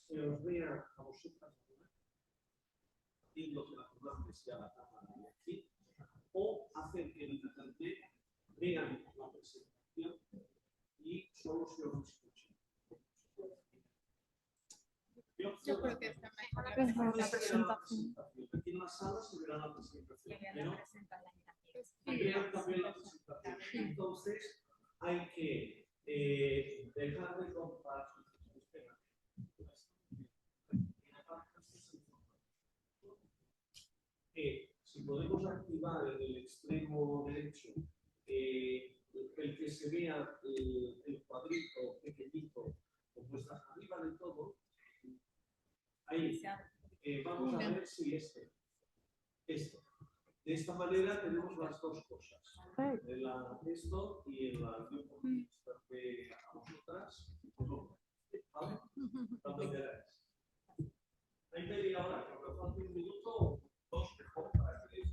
Se os vea a vosotras haciendo que la jornada sea la cámara de aquí, o hacer que el internet vean la presentación y solo se os escuche. Yo creo que está mejor la presentación. Aquí en la sala se verá la presentación, pero vean también la presentación. Entonces hay que dejar de compartir. Si podemos activar en el extremo derecho el que se vea el cuadrito pequeñito como está arriba de todo, ahí vamos a ver si esto. De esta manera tenemos las dos cosas, esto y el de a vosotras, ¿vale? Cuando queráis. Hay media hora, que me falta un minuto o dos mejor para que veáis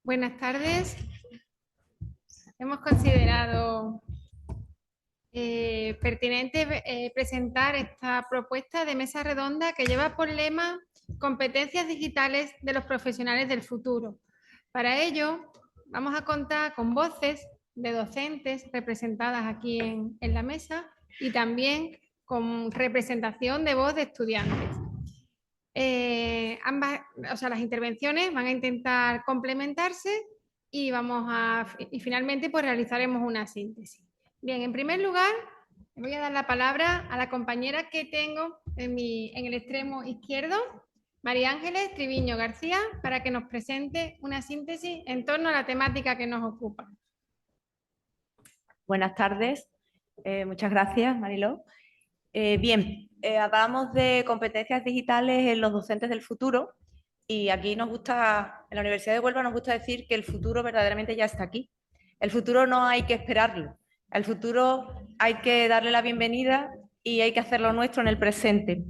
Buenas tardes. Hemos considerado pertinente presentar esta propuesta de mesa redonda que lleva por lema competencias digitales de los profesionales del futuro. Para ello, vamos a contar con voces de docentes representadas aquí en la mesa y también con representación de voz de estudiantes. Las intervenciones van a intentar complementarse y finalmente pues realizaremos una síntesis. Bien, en primer lugar, voy a dar la palabra a la compañera que tengo en el extremo izquierdo, María Ángeles Triviño García, para que nos presente una síntesis en torno a la temática que nos ocupa. Buenas tardes, muchas gracias, Mariló. Hablamos de competencias digitales en los docentes del futuro y aquí nos gusta, en la Universidad de Huelva nos gusta decir que el futuro verdaderamente ya está aquí. El futuro no hay que esperarlo, el futuro hay que darle la bienvenida y hay que hacerlo nuestro en el presente.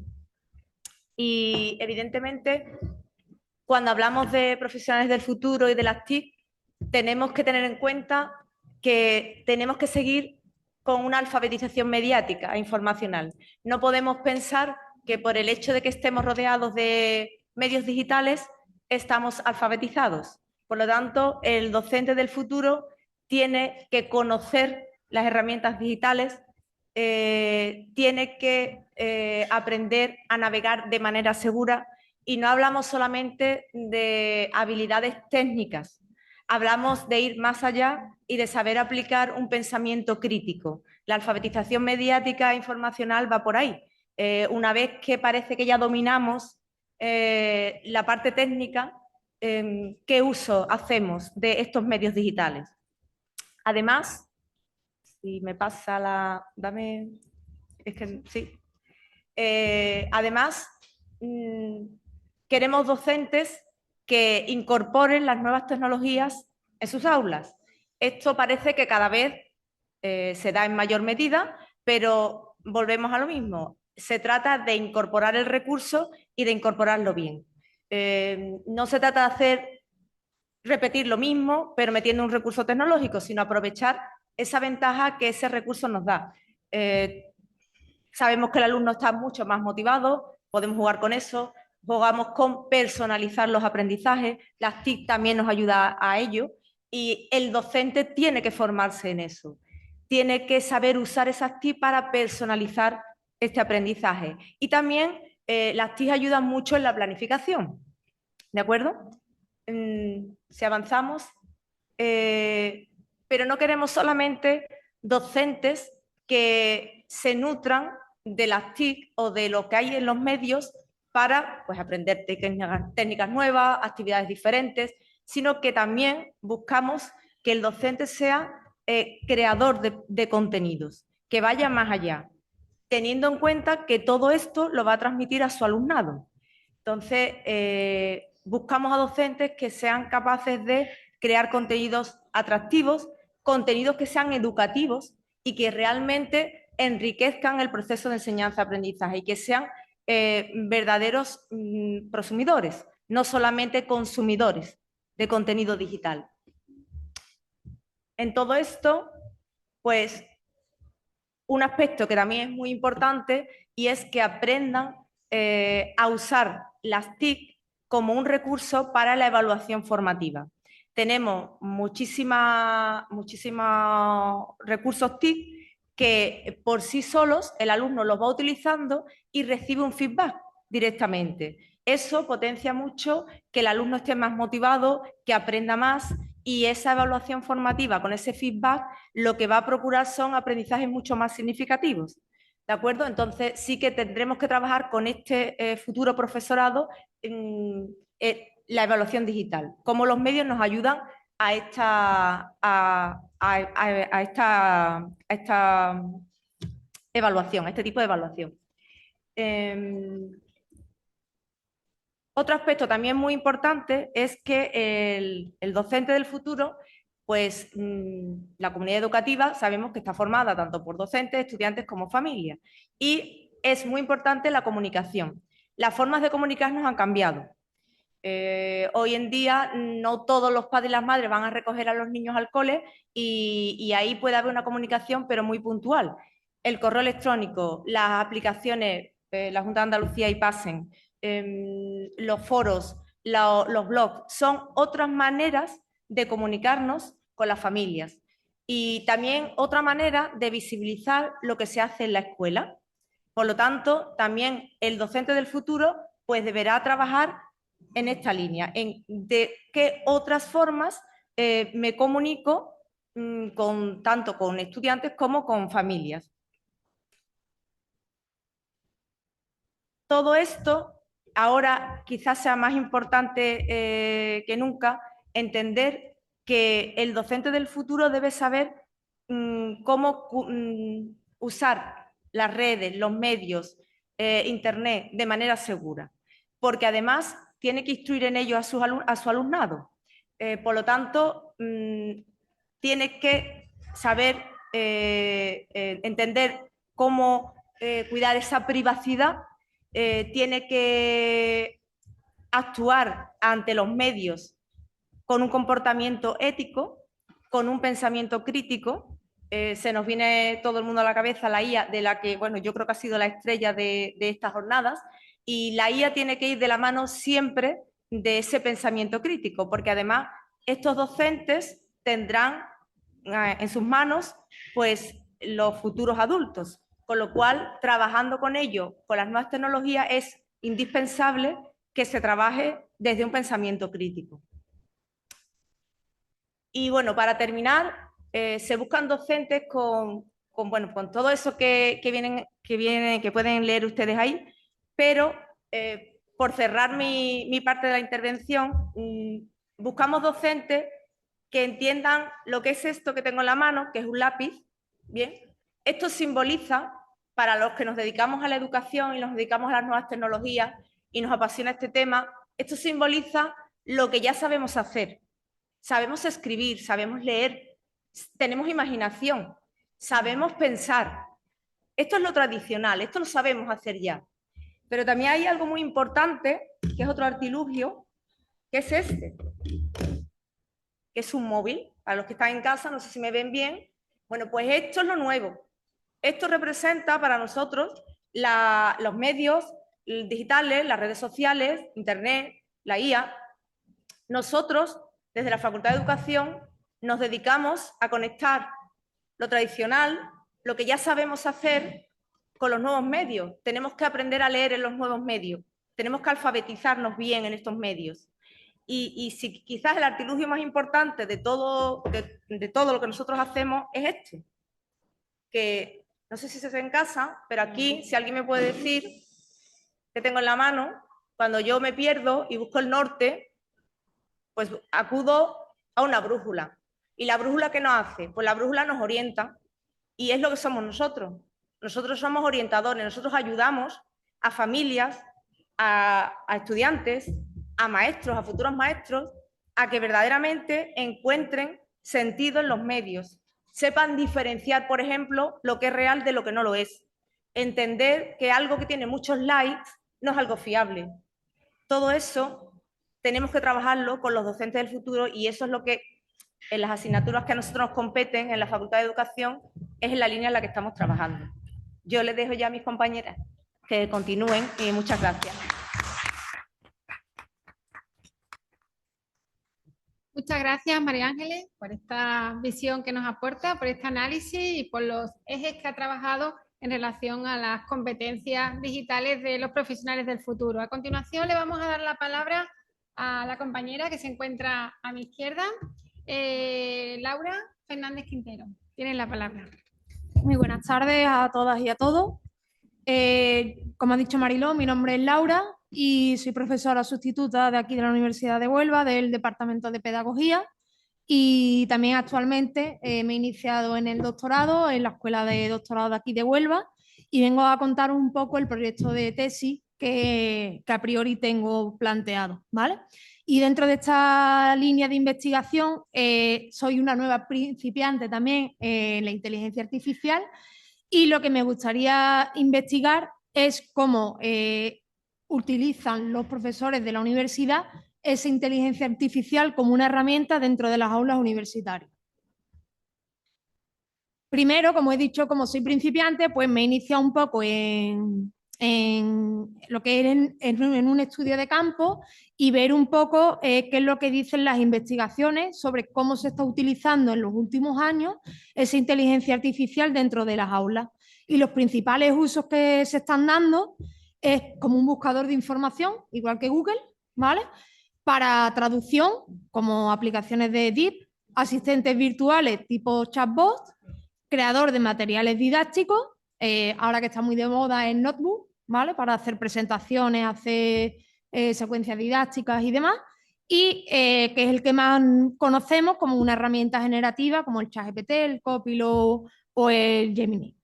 Y evidentemente, cuando hablamos de profesionales del futuro y de las TIC, tenemos que tener en cuenta que tenemos que seguir con una alfabetización mediática e informacional. No podemos pensar que por el hecho de que estemos rodeados de medios digitales estamos alfabetizados. Por lo tanto, el docente del futuro tiene que conocer las herramientas digitales, tiene que aprender a navegar de manera segura y no hablamos solamente de habilidades técnicas, hablamos de ir más allá y de saber aplicar un pensamiento crítico. La alfabetización mediática e informacional va por ahí. Una vez que parece que ya dominamos la parte técnica, ¿qué uso hacemos de estos medios digitales? Además, si me pasa la... Dame... Es que sí. Además, queremos docentes que incorporen las nuevas tecnologías en sus aulas. Esto parece que cada vez se da en mayor medida, pero volvemos a lo mismo. Se trata de incorporar el recurso y de incorporarlo bien. No se trata de repetir lo mismo, pero metiendo un recurso tecnológico, sino aprovechar esa ventaja que ese recurso nos da. Sabemos que el alumno está mucho más motivado, podemos jugar con eso, jugamos con personalizar los aprendizajes, las TIC también nos ayuda a ello y el docente tiene que formarse en eso, tiene que saber usar esas TIC para personalizar este aprendizaje. Y también las TIC ayudan mucho en la planificación, ¿de acuerdo? Si avanzamos, pero no queremos solamente docentes que se nutran de las TIC o de lo que hay en los medios para pues, aprender técnicas nuevas, actividades diferentes, sino que también buscamos que el docente sea creador de contenidos, que vaya más allá, teniendo en cuenta que todo esto lo va a transmitir a su alumnado. Entonces, buscamos a docentes que sean capaces de crear contenidos atractivos, contenidos que sean educativos y que realmente enriquezcan el proceso de enseñanza-aprendizaje y que sean verdaderos prosumidores, no solamente consumidores de contenido digital. En todo esto, pues, un aspecto que también es muy importante y es que aprendan a usar las TIC como un recurso para la evaluación formativa. Tenemos muchísimos recursos TIC que por sí solos el alumno los va utilizando y recibe un feedback directamente. Eso potencia mucho que el alumno esté más motivado, que aprenda más, y esa evaluación formativa con ese feedback lo que va a procurar son aprendizajes mucho más significativos. ¿De acuerdo? Entonces sí que tendremos que trabajar con este futuro profesorado en la evaluación digital, cómo los medios nos ayudan a esta evaluación, a este tipo de evaluación. Otro aspecto también muy importante es que el docente del futuro, pues la comunidad educativa sabemos que está formada tanto por docentes, estudiantes como familias. Y es muy importante la comunicación. Las formas de comunicarnos han cambiado. Hoy en día no todos los padres y las madres van a recoger a los niños al cole y ahí puede haber una comunicación, pero muy puntual. El correo electrónico, las aplicaciones, la Junta de Andalucía y Pasen, los foros, los blogs, son otras maneras de comunicarnos con las familias y también otra manera de visibilizar lo que se hace en la escuela. Por lo tanto, también el docente del futuro pues deberá trabajar en esta línea, en de qué otras formas me comunico tanto con estudiantes como con familias. Todo esto ahora quizás sea más importante que nunca entender que el docente del futuro debe saber cómo usar las redes, los medios, Internet de manera segura, porque además tiene que instruir en ello a su alumnado. Por lo tanto, tiene que saber entender cómo cuidar esa privacidad, tiene que actuar ante los medios con un comportamiento ético, con un pensamiento crítico. Se nos viene todo el mundo a la cabeza la IA, de la que, bueno, yo creo que ha sido la estrella de estas jornadas, y la IA tiene que ir de la mano siempre de ese pensamiento crítico, porque además estos docentes tendrán en sus manos pues los futuros adultos, con lo cual trabajando con ellos, con las nuevas tecnologías, es indispensable que se trabaje desde un pensamiento crítico. Y bueno, para terminar, se buscan docentes con todo eso que pueden leer ustedes ahí, pero por cerrar mi parte de la intervención, buscamos docentes que entiendan lo que es esto que tengo en la mano, que es un lápiz. Bien, esto simboliza, para los que nos dedicamos a la educación y nos dedicamos a las nuevas tecnologías y nos apasiona este tema, esto simboliza lo que ya sabemos hacer. Sabemos escribir, sabemos leer, tenemos imaginación, sabemos pensar. Esto es lo tradicional, esto lo sabemos hacer ya. Pero también hay algo muy importante, que es otro artilugio, que es este, que es un móvil. Para los que están en casa, no sé si me ven bien. Bueno, pues esto es lo nuevo. Esto representa para nosotros los medios digitales, las redes sociales, Internet, la IA. Nosotros, desde la Facultad de Educación, nos dedicamos a conectar lo tradicional, lo que ya sabemos hacer, con los nuevos medios. Tenemos que aprender a leer en los nuevos medios. Tenemos que alfabetizarnos bien en estos medios. Y si quizás el artilugio más importante de todo lo que nosotros hacemos es este, que no sé si se ve en casa, pero aquí, si alguien me puede decir que tengo en la mano, Cuando yo me pierdo y busco el norte, pues acudo a una brújula. ¿Y la brújula qué nos hace? Pues la brújula nos orienta y es lo que somos nosotros. Nosotros somos orientadores, nosotros ayudamos a familias, a estudiantes, a maestros, a futuros maestros, a que verdaderamente encuentren sentido en los medios, sepan diferenciar, por ejemplo, lo que es real de lo que no lo es, entender que algo que tiene muchos likes no es algo fiable. Todo eso tenemos que trabajarlo con los docentes del futuro y eso es lo que en las asignaturas que a nosotros nos competen en la Facultad de Educación es en la línea en la que estamos trabajando. Yo les dejo ya a mis compañeras que continúen y muchas gracias. Muchas gracias, María Ángeles, por esta visión que nos aporta, por este análisis y por los ejes que ha trabajado en relación a las competencias digitales de los profesionales del futuro. A continuación, le vamos a dar la palabra a la compañera que se encuentra a mi izquierda, Laura Fernández Quintero. Tienen la palabra. Muy buenas tardes a todas y a todos. Como ha dicho Mariló, mi nombre es Laura y soy profesora sustituta de aquí de la Universidad de Huelva, del Departamento de Pedagogía, y también actualmente me he iniciado en el doctorado en la Escuela de Doctorado de aquí de Huelva y vengo a contaros un poco el proyecto de tesis que a priori tengo planteado, ¿vale? Y dentro de esta línea de investigación soy una nueva principiante también en la inteligencia artificial y lo que me gustaría investigar es cómo utilizan los profesores de la universidad esa inteligencia artificial como una herramienta dentro de las aulas universitarias. Primero, como he dicho, como soy principiante, pues me he iniciado un poco en lo que es en un estudio de campo y ver un poco qué es lo que dicen las investigaciones sobre cómo se está utilizando en los últimos años esa inteligencia artificial dentro de las aulas. Y los principales usos que se están dando es como un buscador de información, igual que Google, ¿vale? Para traducción, como aplicaciones de DeepL, asistentes virtuales tipo chatbot, creador de materiales didácticos, ahora que está muy de moda en Notebook, ¿vale? Para hacer presentaciones, hacer secuencias didácticas y demás, y que es el que más conocemos como una herramienta generativa como el ChatGPT, el Copilot o el Gemini.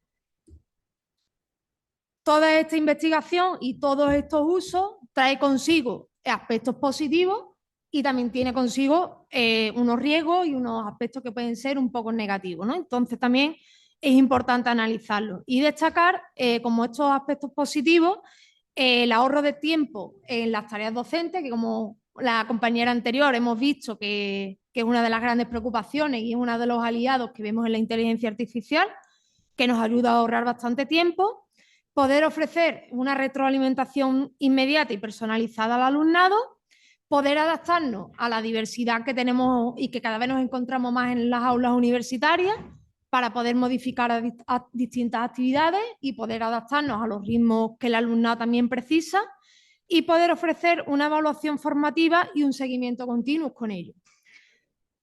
Toda esta investigación y todos estos usos trae consigo aspectos positivos y también tiene consigo unos riesgos y unos aspectos que pueden ser un poco negativos, ¿no? Entonces también es importante analizarlo y destacar como estos aspectos positivos el ahorro de tiempo en las tareas docentes, que como la compañera anterior hemos visto que es una de las grandes preocupaciones y es uno de los aliados que vemos en la inteligencia artificial, que nos ayuda a ahorrar bastante tiempo, poder ofrecer una retroalimentación inmediata y personalizada al alumnado, poder adaptarnos a la diversidad que tenemos y que cada vez nos encontramos más en las aulas universitarias para poder modificar a distintas actividades y poder adaptarnos a los ritmos que el alumnado también precisa y poder ofrecer una evaluación formativa y un seguimiento continuo con ello.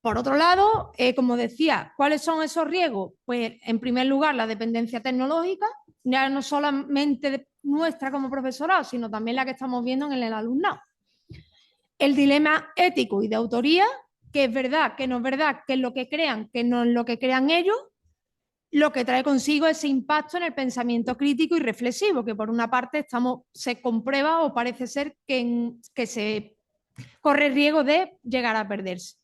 Por otro lado, como decía, ¿cuáles son esos riesgos? Pues en primer lugar la dependencia tecnológica, ya no solamente nuestra como profesorado, sino también la que estamos viendo en el alumnado. El dilema ético y de autoría, que es verdad, que no es verdad, que es lo que crean, que no es lo que crean ellos, lo que trae consigo ese impacto en el pensamiento crítico y reflexivo, que por una parte se comprueba o parece ser que se corre riesgo de llegar a perderse.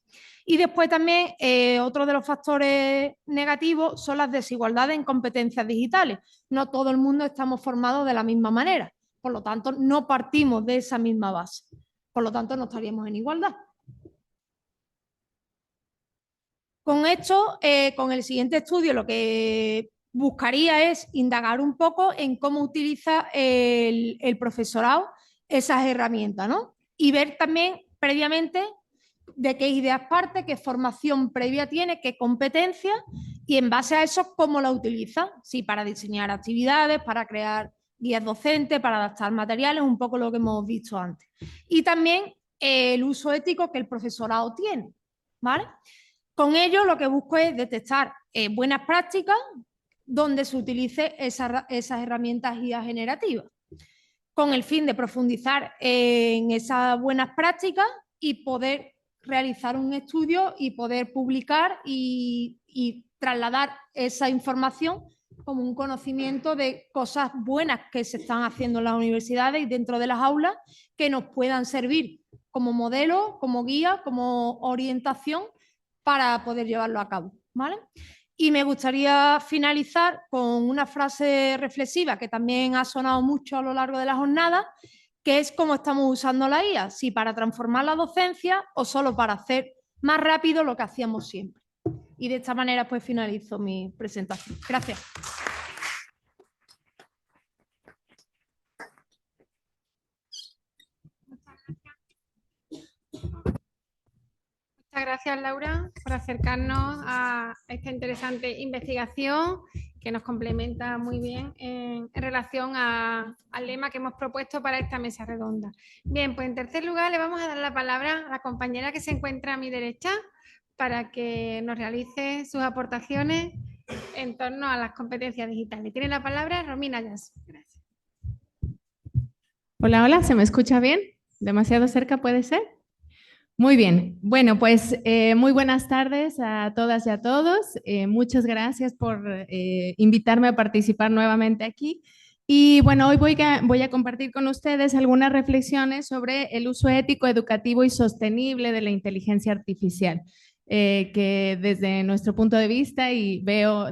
Y después también otro de los factores negativos son las desigualdades en competencias digitales. No todo el mundo estamos formados de la misma manera, por lo tanto no partimos de esa misma base, por lo tanto no estaríamos en igualdad. Con esto, con el siguiente estudio, lo que buscaría es indagar un poco en cómo utiliza el profesorado esas herramientas, ¿no? Y ver también previamente de qué ideas parte, qué formación previa tiene, qué competencias y en base a eso cómo la utiliza. Sí, para diseñar actividades, para crear guías docentes, para adaptar materiales, un poco lo que hemos visto antes. Y también el uso ético que el profesorado tiene, ¿vale? Con ello lo que busco es detectar buenas prácticas donde se utilice esas herramientas guías generativas. con el fin de profundizar en esas buenas prácticas y poder realizar un estudio y poder publicar y trasladar esa información como un conocimiento de cosas buenas que se están haciendo en las universidades y dentro de las aulas que nos puedan servir como modelo, como guía, como orientación para poder llevarlo a cabo, ¿vale? Y me gustaría finalizar con una frase reflexiva que también ha sonado mucho a lo largo de la jornada, que es cómo estamos usando la IA, si para transformar la docencia o solo para hacer más rápido lo que hacíamos siempre. Y de esta manera pues finalizo mi presentación. Gracias. Muchas gracias, Laura, por acercarnos a esta interesante investigación que nos complementa muy bien en relación al lema que hemos propuesto para esta mesa redonda. Bien, pues en tercer lugar le vamos a dar la palabra a la compañera que se encuentra a mi derecha para que nos realice sus aportaciones en torno a las competencias digitales. Tiene la palabra Romina Yas. Gracias. Hola, hola, ¿se me escucha bien? ¿Demasiado cerca puede ser? Muy bien, bueno, pues muy buenas tardes a todas y a todos. Muchas gracias por invitarme a participar nuevamente aquí. Y bueno, hoy voy a compartir con ustedes algunas reflexiones sobre el uso ético, educativo y sostenible de la inteligencia artificial. Que desde nuestro punto de vista, y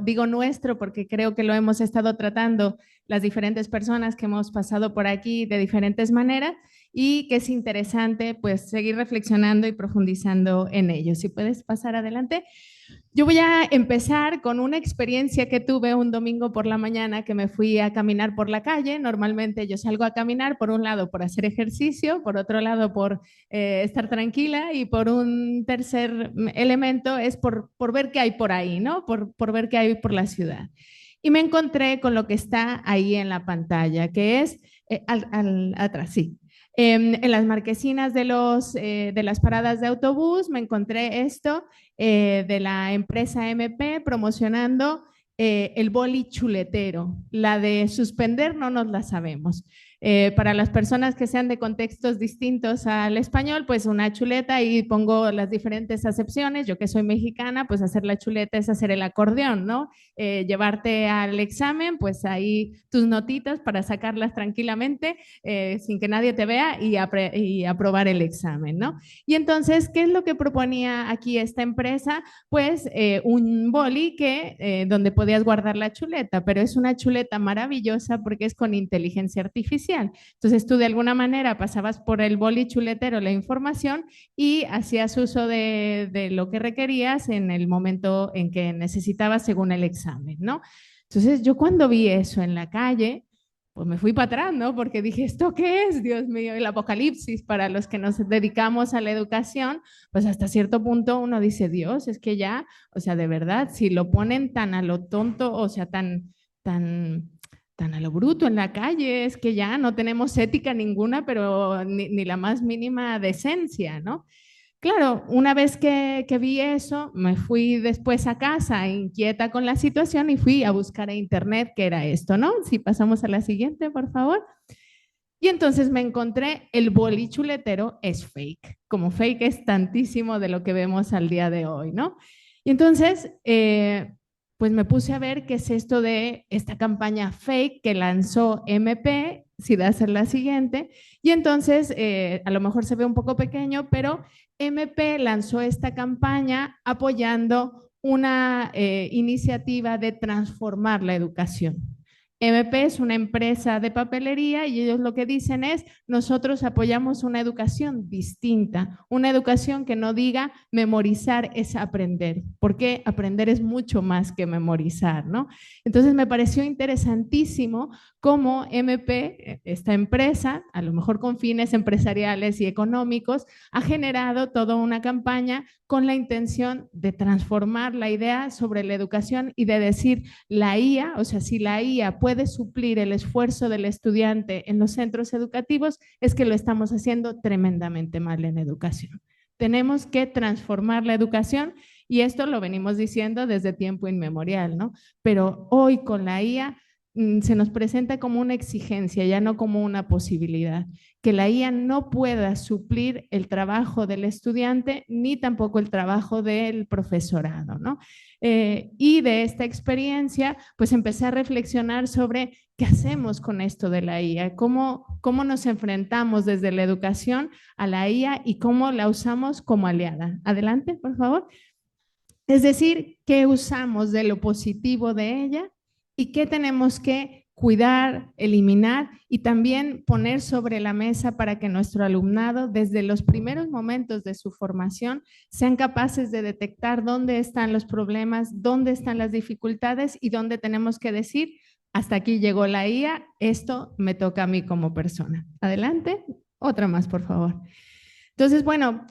digo nuestro porque creo que lo hemos estado tratando las diferentes personas que hemos pasado por aquí de diferentes maneras, y que es interesante pues seguir reflexionando y profundizando en ello. Si puedes pasar adelante. Yo voy a empezar con una experiencia que tuve un domingo por la mañana que me fui a caminar por la calle. Normalmente yo salgo a caminar por un lado por hacer ejercicio, por otro lado por estar tranquila, y por un tercer elemento es por ver qué hay por ahí, ¿no? Por ver qué hay por la ciudad. Y me encontré con lo que está ahí en la pantalla, que es atrás, sí. En las marquesinas de las paradas de autobús me encontré esto de la empresa MP promocionando el boli chuletero. La de suspender no nos la sabemos. Para las personas que sean de contextos distintos al español, pues una chuleta, y pongo las diferentes acepciones. Yo que soy mexicana, pues hacer la chuleta es hacer el acordeón, ¿no? Llevarte al examen, pues ahí tus notitas para sacarlas tranquilamente sin que nadie te vea y aprobar el examen, ¿no? Y entonces, ¿qué es lo que proponía aquí esta empresa? Pues un boli donde podías guardar la chuleta, pero es una chuleta maravillosa porque es con inteligencia artificial. Entonces tú de alguna manera pasabas por el boli chuletero la información y hacías uso de lo que requerías en el momento en que necesitabas según el examen, ¿no? Entonces yo cuando vi eso en la calle, pues me fui para atrás, ¿no? Porque dije, ¿esto qué es? Dios mío, el apocalipsis para los que nos dedicamos a la educación. Pues hasta cierto punto uno dice, Dios, es que ya, o sea, de verdad, si lo ponen tan a lo tonto, o sea, tan a lo bruto en la calle, es que ya no tenemos ética ninguna, pero ni la más mínima decencia, ¿no? Claro, una vez que vi eso, me fui después a casa inquieta con la situación y fui a buscar a internet qué era esto, ¿no? Si pasamos a la siguiente, por favor. Y entonces me encontré el boli chuletero es fake, como fake es tantísimo de lo que vemos al día de hoy, ¿no? Y entonces, pues me puse a ver qué es esto de esta campaña fake que lanzó MP, si da a ser la siguiente, y entonces a lo mejor se ve un poco pequeño, pero MP lanzó esta campaña apoyando una iniciativa de transformar la educación. MP es una empresa de papelería y ellos lo que dicen es, nosotros apoyamos una educación distinta, una educación que no diga memorizar es aprender, porque aprender es mucho más que memorizar, ¿no? Entonces me pareció interesantísimo cómo MP, esta empresa, a lo mejor con fines empresariales y económicos, ha generado toda una campaña con la intención de transformar la idea sobre la educación y de decir la IA, o sea, si la IA puede suplir el esfuerzo del estudiante en los centros educativos, es que lo estamos haciendo tremendamente mal en educación. Tenemos que transformar la educación y esto lo venimos diciendo desde tiempo inmemorial, ¿no? Pero hoy con la IA se nos presenta como una exigencia, ya no como una posibilidad, que la IA no pueda suplir el trabajo del estudiante ni tampoco el trabajo del profesorado, ¿no? Y de esta experiencia, pues empecé a reflexionar sobre qué hacemos con esto de la IA, cómo nos enfrentamos desde la educación a la IA y cómo la usamos como aliada. Adelante, por favor. Es decir, qué usamos de lo positivo de ella y qué tenemos que cuidar, eliminar y también poner sobre la mesa para que nuestro alumnado, desde los primeros momentos de su formación, sean capaces de detectar dónde están los problemas, dónde están las dificultades y dónde tenemos que decir, hasta aquí llegó la IA, esto me toca a mí como persona. Adelante, otra más, por favor. Entonces, bueno,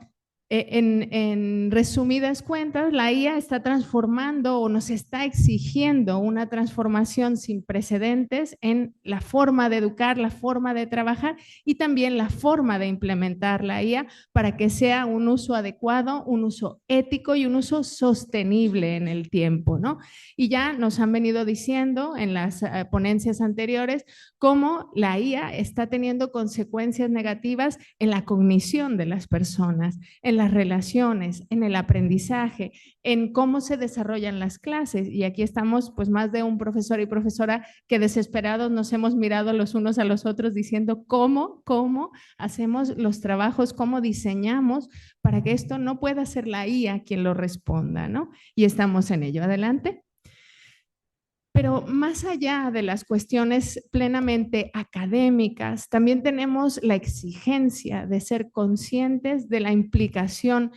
en resumidas cuentas, la IA está transformando o nos está exigiendo una transformación sin precedentes en la forma de educar, la forma de trabajar y también la forma de implementar la IA para que sea un uso adecuado, un uso ético y un uso sostenible en el tiempo, ¿no? Y ya nos han venido diciendo en las ponencias anteriores cómo la IA está teniendo consecuencias negativas en la cognición de las personas, en las relaciones, en el aprendizaje, en cómo se desarrollan las clases. Y aquí estamos pues más de un profesor y profesora que desesperados nos hemos mirado los unos a los otros diciendo cómo hacemos los trabajos, cómo diseñamos para que esto no pueda ser la IA quien lo responda, ¿no? Y estamos en ello. Adelante. Pero más allá de las cuestiones plenamente académicas, también tenemos la exigencia de ser conscientes de la implicación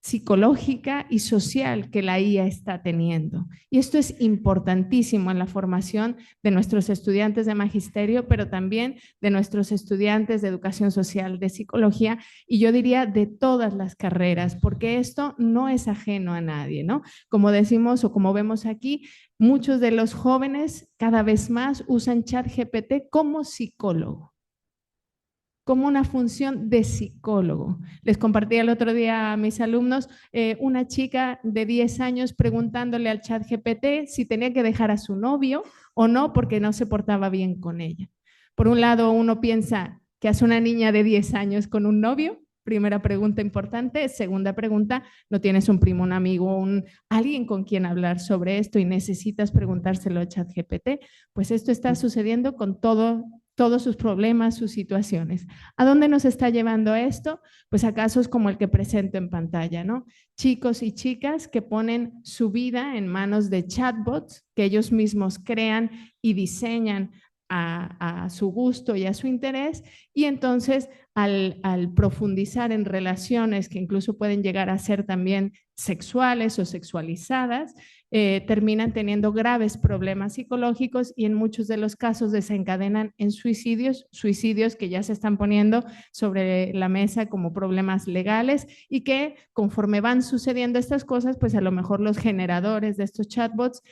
psicológica y social que la IA está teniendo. Y esto es importantísimo en la formación de nuestros estudiantes de magisterio, pero también de nuestros estudiantes de educación social, de psicología, y yo diría de todas las carreras, porque esto no es ajeno a nadie, ¿no? Como decimos o como vemos aquí, muchos de los jóvenes cada vez más usan ChatGPT como psicólogo, como una función de psicólogo. Les compartí el otro día a mis alumnos una chica de 10 años preguntándole al ChatGPT si tenía que dejar a su novio o no porque no se portaba bien con ella. Por un lado, uno piensa que hace una niña de 10 años con un novio. Primera pregunta importante. Segunda pregunta, ¿no tienes un primo, un amigo, alguien con quien hablar sobre esto y necesitas preguntárselo a ChatGPT? Pues esto está sucediendo con todos sus problemas, sus situaciones. ¿A dónde nos está llevando esto? Pues a casos como el que presento en pantalla, ¿no? Chicos y chicas que ponen su vida en manos de chatbots que ellos mismos crean y diseñan a su gusto y a su interés, y entonces al profundizar en relaciones que incluso pueden llegar a ser también sexuales o sexualizadas, terminan teniendo graves problemas psicológicos y en muchos de los casos desencadenan en suicidios que ya se están poniendo sobre la mesa como problemas legales y que conforme van sucediendo estas cosas, pues a lo mejor los generadores de estos chatbots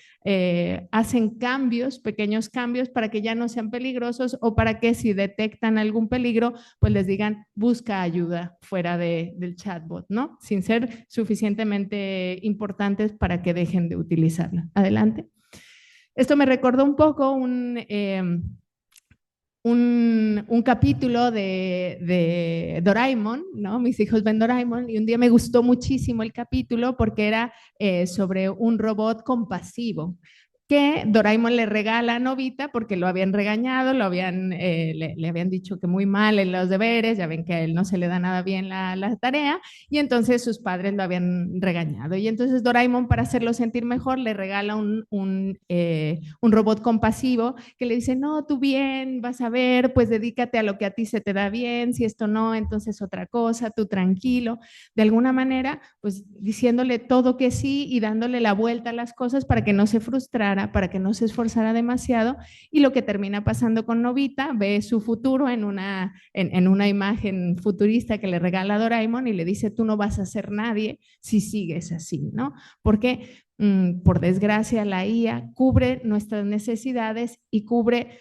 hacen cambios, pequeños cambios para que ya no sean peligrosos o para que si detectan algún peligro, pues les digan busca ayuda fuera del chatbot, ¿no? Sin ser suficientemente importantes para que dejen de utilizarla. Adelante. Esto me recordó un poco un capítulo de Doraemon, ¿no? Mis hijos ven Doraemon y un día me gustó muchísimo el capítulo porque era sobre un robot compasivo que Doraemon le regala a Nobita porque lo habían regañado, le habían dicho que muy mal en los deberes, ya ven que a él no se le da nada bien la tarea, y entonces sus padres lo habían regañado. Y entonces Doraemon, para hacerlo sentir mejor, le regala un robot compasivo que le dice, no, tú bien, vas a ver, pues dedícate a lo que a ti se te da bien, si esto no, entonces otra cosa, tú tranquilo. De alguna manera, pues diciéndole todo que sí y dándole la vuelta a las cosas para que no se frustrara, para que no se esforzara demasiado, y lo que termina pasando con Nobita, ve su futuro en una imagen futurista que le regala Doraemon y le dice, tú no vas a ser nadie si sigues así, ¿no? Porque por desgracia la IA cubre nuestras necesidades y cubre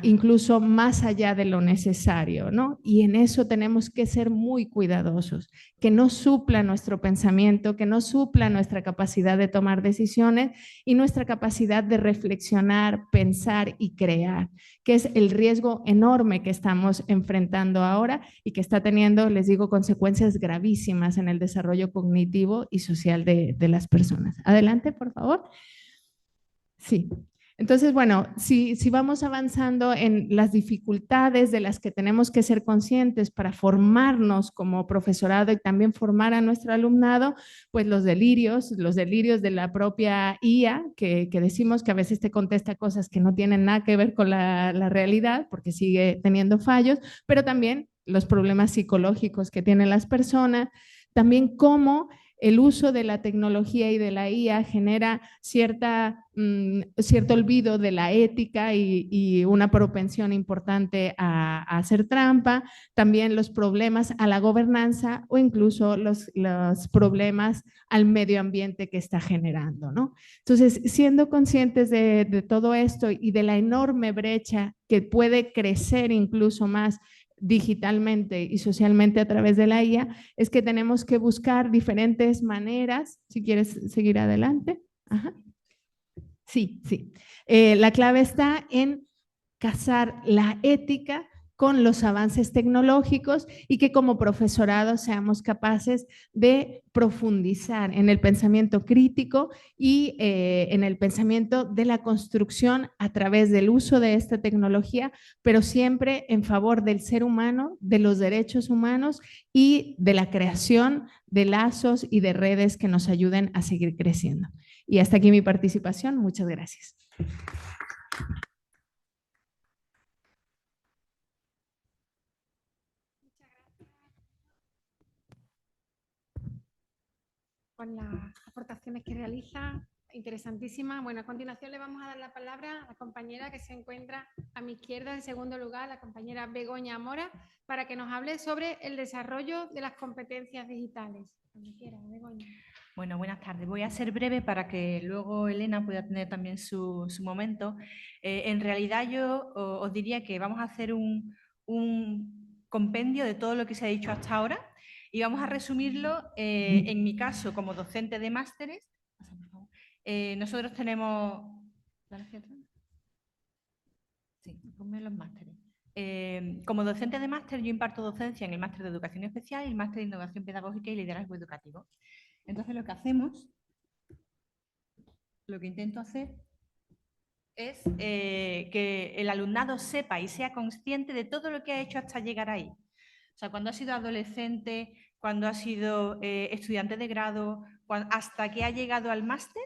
incluso más allá de lo necesario, ¿no? Y en eso tenemos que ser muy cuidadosos, que no supla nuestro pensamiento, que no supla nuestra capacidad de tomar decisiones y nuestra capacidad de reflexionar, pensar y crear, que es el riesgo enorme que estamos enfrentando ahora y que está teniendo, les digo, consecuencias gravísimas en el desarrollo cognitivo y social de las personas. Adelante, por favor. Sí. Entonces, bueno, si vamos avanzando en las dificultades de las que tenemos que ser conscientes para formarnos como profesorado y también formar a nuestro alumnado, pues los delirios de la propia IA, que decimos que a veces te contesta cosas que no tienen nada que ver con la realidad, porque sigue teniendo fallos, pero también los problemas psicológicos que tienen las personas, también cómo el uso de la tecnología y de la IA genera cierto olvido de la ética y una propensión importante a hacer trampa, también los problemas a la gobernanza o incluso los problemas al medio ambiente que está generando, ¿no? Entonces, siendo conscientes de todo esto y de la enorme brecha que puede crecer incluso más digitalmente y socialmente a través de la IA, es que tenemos que buscar diferentes maneras. Si quieres seguir adelante. Ajá. Sí, sí. La clave está en casar la ética con los avances tecnológicos y que como profesorado seamos capaces de profundizar en el pensamiento crítico y en el pensamiento de la construcción a través del uso de esta tecnología, pero siempre en favor del ser humano, de los derechos humanos y de la creación de lazos y de redes que nos ayuden a seguir creciendo. Y hasta aquí mi participación. Muchas gracias. Con las aportaciones que realiza, interesantísima. Bueno, a continuación le vamos a dar la palabra a la compañera que se encuentra a mi izquierda, en segundo lugar, la compañera Begoña Mora, para que nos hable sobre el desarrollo de las competencias digitales. Cuando quiera, Begoña. Bueno, buenas tardes. Voy a ser breve para que luego Elena pueda tener también su momento. En realidad yo os diría que vamos a hacer un compendio de todo lo que se ha dicho hasta ahora y vamos a resumirlo, en mi caso, como docente de másteres. Nosotros tenemos... Sí, ponme los másteres. Como docente de máster, yo imparto docencia en el máster de Educación Especial y el máster de Innovación Pedagógica y Liderazgo Educativo. Entonces, lo que hacemos, lo que intento hacer es que el alumnado sepa y sea consciente de todo lo que ha hecho hasta llegar ahí. O sea, cuando ha sido adolescente, cuando ha sido estudiante de grado, hasta que ha llegado al máster,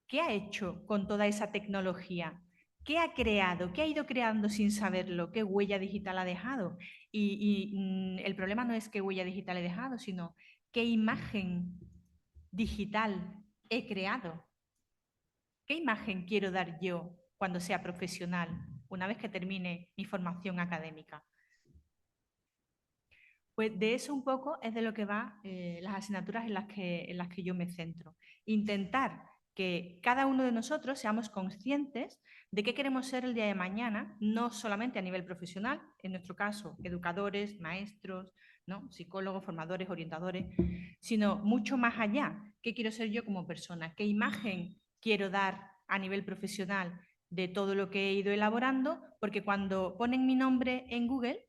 ¿qué ha hecho con toda esa tecnología? ¿Qué ha creado? ¿Qué ha ido creando sin saberlo? ¿Qué huella digital ha dejado? Y el problema no es qué huella digital he dejado, sino qué imagen digital he creado. ¿Qué imagen quiero dar yo cuando sea profesional, una vez que termine mi formación académica? Pues de eso un poco es de lo que va las asignaturas en las que yo me centro. Intentar que cada uno de nosotros seamos conscientes de qué queremos ser el día de mañana, no solamente a nivel profesional, en nuestro caso, educadores, maestros, ¿no? Psicólogos, formadores, orientadores, sino mucho más allá. ¿Qué quiero ser yo como persona? ¿Qué imagen quiero dar a nivel profesional de todo lo que he ido elaborando? Porque cuando ponen mi nombre en Google,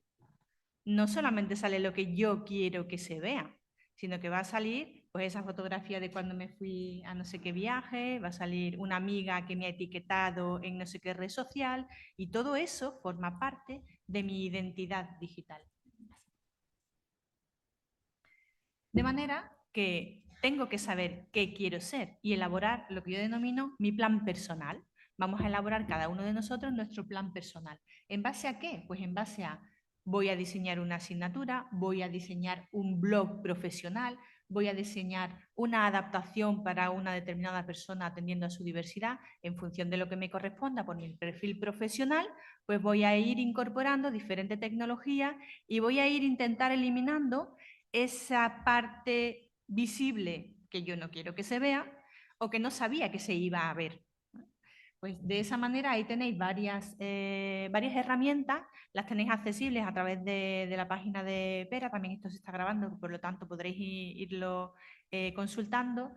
no solamente sale lo que yo quiero que se vea, sino que va a salir pues esa fotografía de cuando me fui a no sé qué viaje, va a salir una amiga que me ha etiquetado en no sé qué red social y todo eso forma parte de mi identidad digital. De manera que tengo que saber qué quiero ser y elaborar lo que yo denomino mi plan personal. Vamos a elaborar cada uno de nosotros nuestro plan personal. ¿En base a qué? Pues en base a voy a diseñar una asignatura, voy a diseñar un blog profesional, voy a diseñar una adaptación para una determinada persona atendiendo a su diversidad en función de lo que me corresponda por mi perfil profesional, pues voy a ir incorporando diferentes tecnologías y voy a ir intentar eliminando esa parte visible que yo no quiero que se vea o que no sabía que se iba a ver. Pues de esa manera ahí tenéis varias herramientas, las tenéis accesibles a través de la página de Pera, también esto se está grabando, por lo tanto podréis irlo consultando.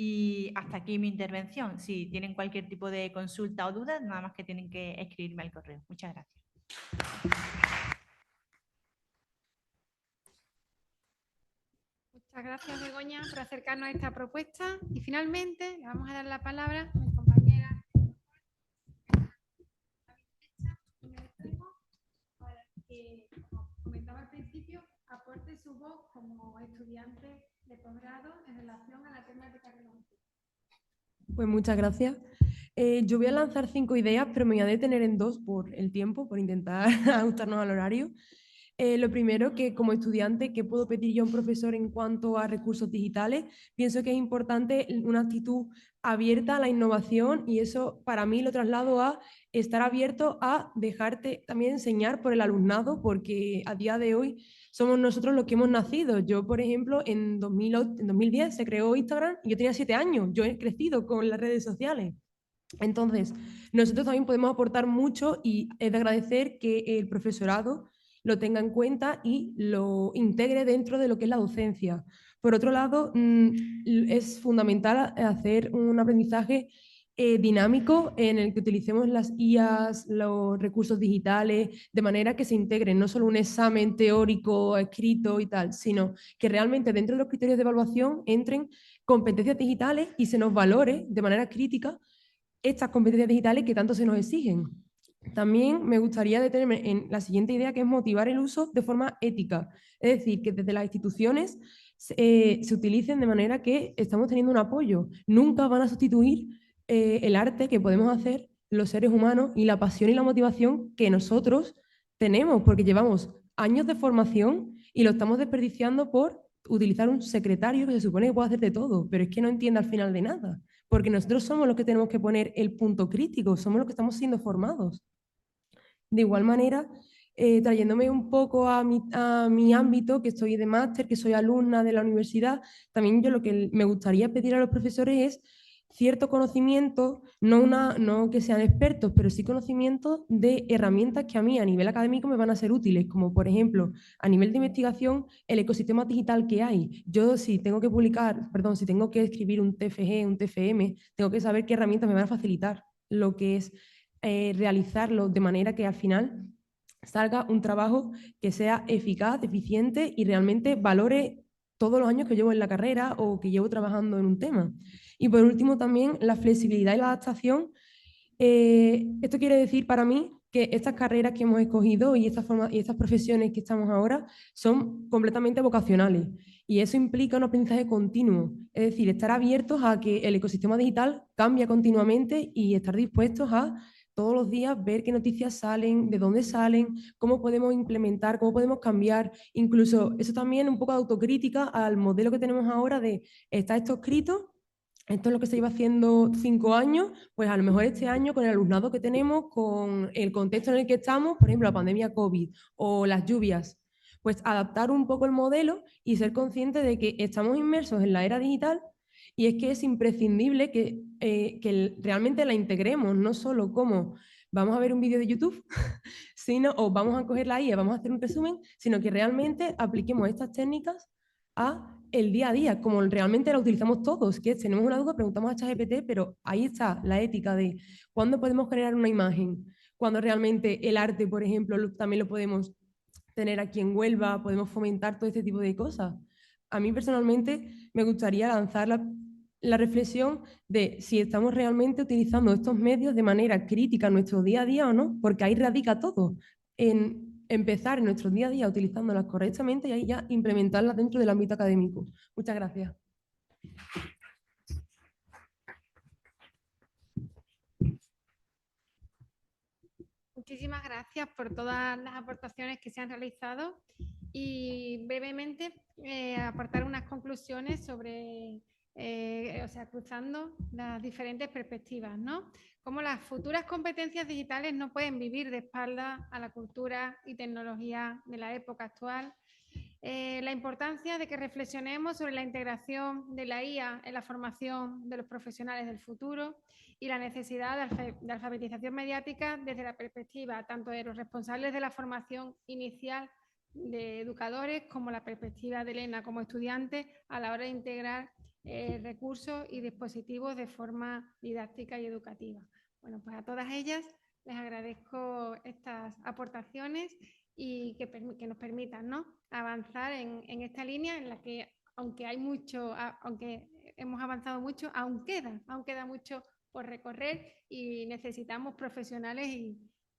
Y hasta aquí mi intervención. Si tienen cualquier tipo de consulta o duda, nada más que tienen que escribirme al correo. Muchas gracias. Muchas gracias, Begoña, por acercarnos a esta propuesta. Y finalmente le vamos a dar la palabra a mi compañera para que, como comentaba al principio, aporte su voz como estudiante de posgrado en relación a la temática que nos ocupa. Pues muchas gracias. Yo voy a lanzar 5 ideas, pero me voy a detener en 2 por el tiempo, por intentar ajustarnos al horario. Lo primero, que como estudiante, ¿qué puedo pedir yo a un profesor en cuanto a recursos digitales? Pienso que es importante una actitud abierta a la innovación y eso para mí lo traslado a estar abierto a dejarte también enseñar por el alumnado, porque a día de hoy somos nosotros los que hemos nacido. Yo, por ejemplo, en 2010 se creó Instagram y yo tenía 7 años. Yo he crecido con las redes sociales. Entonces, nosotros también podemos aportar mucho y es de agradecer que el profesorado lo tenga en cuenta y lo integre dentro de lo que es la docencia. Por otro lado, es fundamental hacer un aprendizaje dinámico en el que utilicemos las IAs, los recursos digitales, de manera que se integren no solo un examen teórico escrito y tal, sino que realmente dentro de los criterios de evaluación entren competencias digitales y se nos valore de manera crítica estas competencias digitales que tanto se nos exigen. También me gustaría detenerme en la siguiente idea, que es motivar el uso de forma ética. Es decir, que desde las instituciones se utilicen de manera que estamos teniendo un apoyo. Nunca van a sustituir el arte que podemos hacer los seres humanos y la pasión y la motivación que nosotros tenemos, porque llevamos años de formación y lo estamos desperdiciando por utilizar un secretario que se supone que puede hacer de todo, pero es que no entiende al final de nada, porque nosotros somos los que tenemos que poner el punto crítico, somos los que estamos siendo formados. De igual manera, trayéndome un poco a mi ámbito, que estoy de máster, que soy alumna de la universidad, también yo lo que me gustaría pedir a los profesores es cierto conocimiento, no que sean expertos, pero sí conocimiento de herramientas que a mí a nivel académico me van a ser útiles, como por ejemplo, a nivel de investigación, el ecosistema digital que hay. Yo si tengo que si tengo que escribir un TFG, un TFM, tengo que saber qué herramientas me van a facilitar lo que es realizarlo de manera que al final salga un trabajo que sea eficaz, eficiente y realmente valore todos los años que llevo en la carrera o que llevo trabajando en un tema. Y por último también la flexibilidad y la adaptación. Esto quiere decir para mí que estas carreras que hemos escogido y estas profesiones que estamos ahora son completamente vocacionales y eso implica un aprendizaje continuo, es decir, estar abiertos a que el ecosistema digital cambia continuamente y estar dispuestos a todos los días ver qué noticias salen, de dónde salen, cómo podemos implementar, cómo podemos cambiar, incluso eso también un poco de autocrítica al modelo que tenemos ahora de está esto escrito, esto es lo que se iba haciendo 5 años, pues a lo mejor este año con el alumnado que tenemos, con el contexto en el que estamos, por ejemplo, la pandemia COVID o las lluvias, pues adaptar un poco el modelo y ser conscientes de que estamos inmersos en la era digital y es que es imprescindible que realmente la integremos, no solo como vamos a ver un vídeo de YouTube, sino, o vamos a coger la IA, vamos a hacer un resumen, sino que realmente apliquemos estas técnicas a el día a día, como realmente la utilizamos todos, que tenemos una duda, preguntamos a ChatGPT, pero ahí está la ética de cuándo podemos generar una imagen, cuando realmente el arte, por ejemplo, también lo podemos tener aquí en Huelva, podemos fomentar todo este tipo de cosas. A mí personalmente me gustaría lanzar la reflexión de si estamos realmente utilizando estos medios de manera crítica en nuestro día a día o no, porque ahí radica todo, en empezar en nuestro día a día utilizándolas correctamente y ahí ya implementarlas dentro del ámbito académico. Muchas gracias. Muchísimas gracias por todas las aportaciones que se han realizado y brevemente aportar unas conclusiones sobre, cruzando las diferentes perspectivas, ¿no? Cómo las futuras competencias digitales no pueden vivir de espaldas a la cultura y tecnología de la época actual la importancia de que reflexionemos sobre la integración de la IA en la formación de los profesionales del futuro y la necesidad de alfabetización mediática desde la perspectiva tanto de los responsables de la formación inicial de educadores como la perspectiva de Elena como estudiante a la hora de integrar recursos y dispositivos de forma didáctica y educativa. Bueno, pues a todas ellas les agradezco estas aportaciones y que nos permitan, ¿no?, avanzar en esta línea en la que, aunque hay mucho, aunque hemos avanzado mucho, aún queda mucho por recorrer y necesitamos profesionales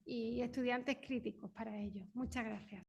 y estudiantes críticos para ello. Muchas gracias.